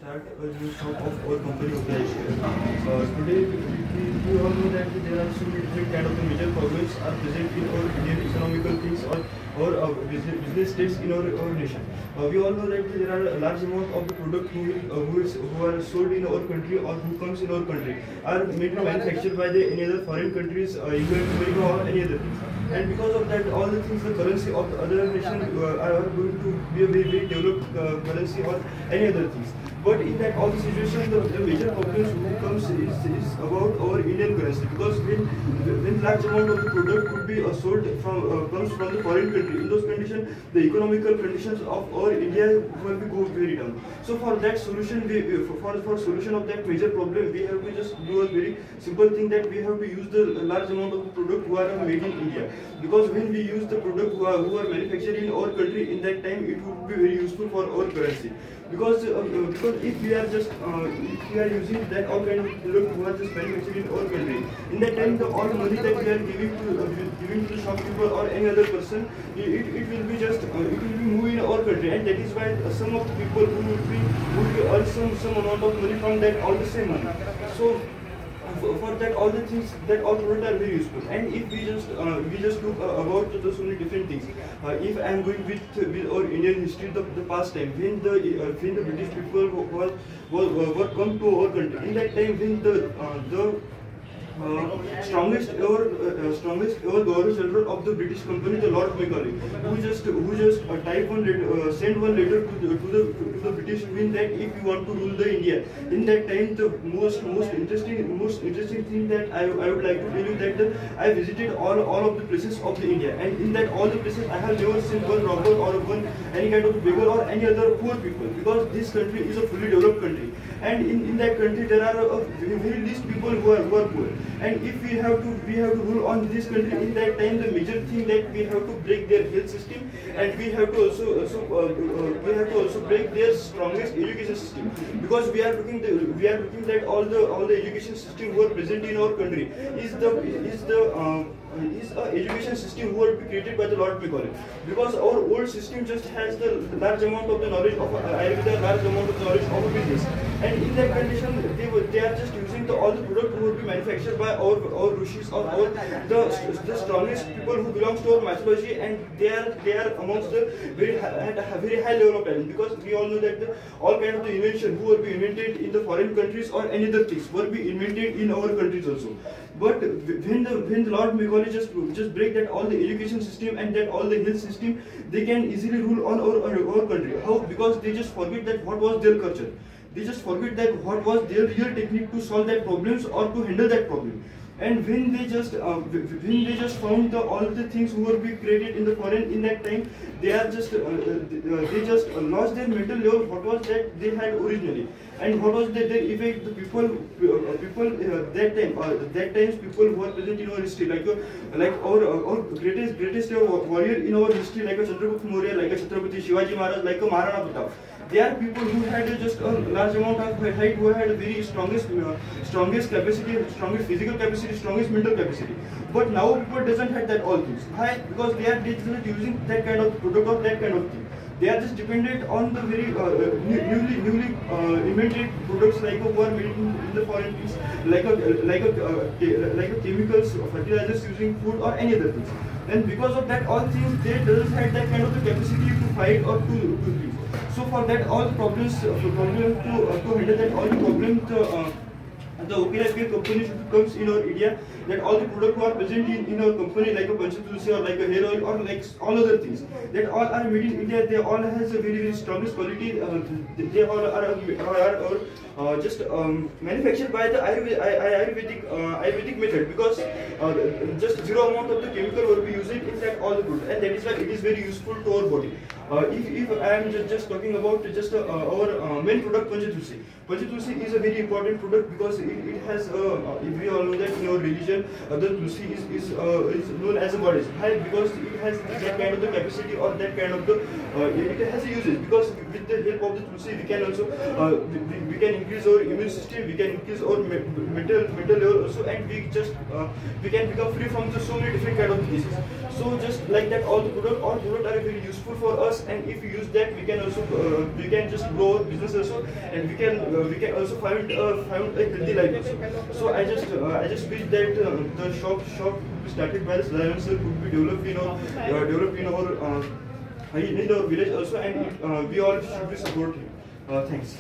start a new shop of our company Udayesh. Today we all know that there are so many different kind of the major problems are present in our Indian economical things or business states in our nation. We all know that there are a large amount of the product who are sold in our country or who comes in our country are made manufactured by any other foreign countries, England, America or any other things. And because of that, all the things, the currency of the other nation are going to be a very developed currency or any other things. But in that all the situations, the major problems who comes is about our Indian currency, because when large amount of the product could be sold from comes from the foreign country, in those conditions, the economical conditions of our India will be go very down. So for that solution, for solution of that major problem, we have to just do a very simple thing, that we have to use the large amount of the product who are made in India. Because when we use the product who are manufactured in our country, in that time it would be very useful for our currency. Because if we are just using that all kind of product who are just manufactured in our country, in that time the all money that we are giving to the shopkeeper or any other person, it will be just it will be moving in our country, and that is why some of the people who would be earn some amount of money from that all the same money. So for that all the things, that all products are very useful. And if we just look about so many different things, if I am going with our Indian history, the past time when the British people were come to our country, in that time when the strongest ever governor general of the British company, the Lord Macaulay, who just sent one letter to the British Queen that if you want to rule the India, in that time the most interesting thing that I would like to tell you, that I visited all of the places of the India, and in that all the places I have never seen one robber or any kind of beggar or any other poor people, because this country is a fully developed country, and in that country there are a very least people who are poor. And if we have to rule on this country, in that time the major thing that we have to break their health system, and we have to also break their strongest education system, because we are looking that all the education system who are present in our country is a education system who are created by the Lord Macaulay, because our old system just has the large amount of the knowledge of Ayurveda, large amount of the knowledge of a business, and in that condition they are just using all the product who will be manufactured by our rishis or the strongest people who belongs to our mythology, and they are amongst the very high level of talent, because we all know that all kind of the invention who will be invented in the foreign countries or any other things will be invented in our countries also. But when the Lord Macaulay just break that all the education system and that all the health system, they can easily rule on our country. How? Because they just forget that what was their culture. They just forget that what was their real technique to solve that problems or to handle that problem. And when they just found all the things who were being created in the foreign, in that time they just lost their mental level. What was that they had originally, and what was their effect? The people that times people who are present in our history, like our greatest warrior in our history, like a Chandragupta Maurya, like a Chhatrapati Shivaji Maharaj, like a Maharana Pratap. They are people who had just a large amount of height, who had very strongest capacity, strongest physical capacity, strongest mental capacity. But now people doesn't have that all things. Why? Because they are not using that kind of product or that kind of thing. They are just dependent on the very newly invented products, like who are made in the foreign things, like a chemicals, fertilizers using food or any other things. And because of that all things, they doesn't have that kind of the capacity to fight or to things. So for that all the problems to handle that all the problems, the OPIPL company comes in our India, that all the products who are present in our company, like a Panchatusi or like a hair oil or like all other things, that all are made in India. They all has a very strongest quality. They all are just manufactured by the Ayurvedic method, because just zero amount of the chemical will be used in that all the product, and that is why it is very useful to our body. If I am just talking about just our main product, Panchatusi. Panchatusi is a very important product, because it has we all know that in our religion the tulsi is known as a goddess. Why? Because it has that kind of the capacity or that kind of the it has a uses. Because with the help of the tulsi we can also we can increase our immune system, we can increase our mental level also, and we can become free from so many different kind of diseases. So just like that, all products are very useful for us, and if we use that, we can also we can just grow our business also, and we can also find a healthy life also. So I just wish that the shop started by the Sulaiman sir could be developed in our village also, and we all should be support him. Thanks.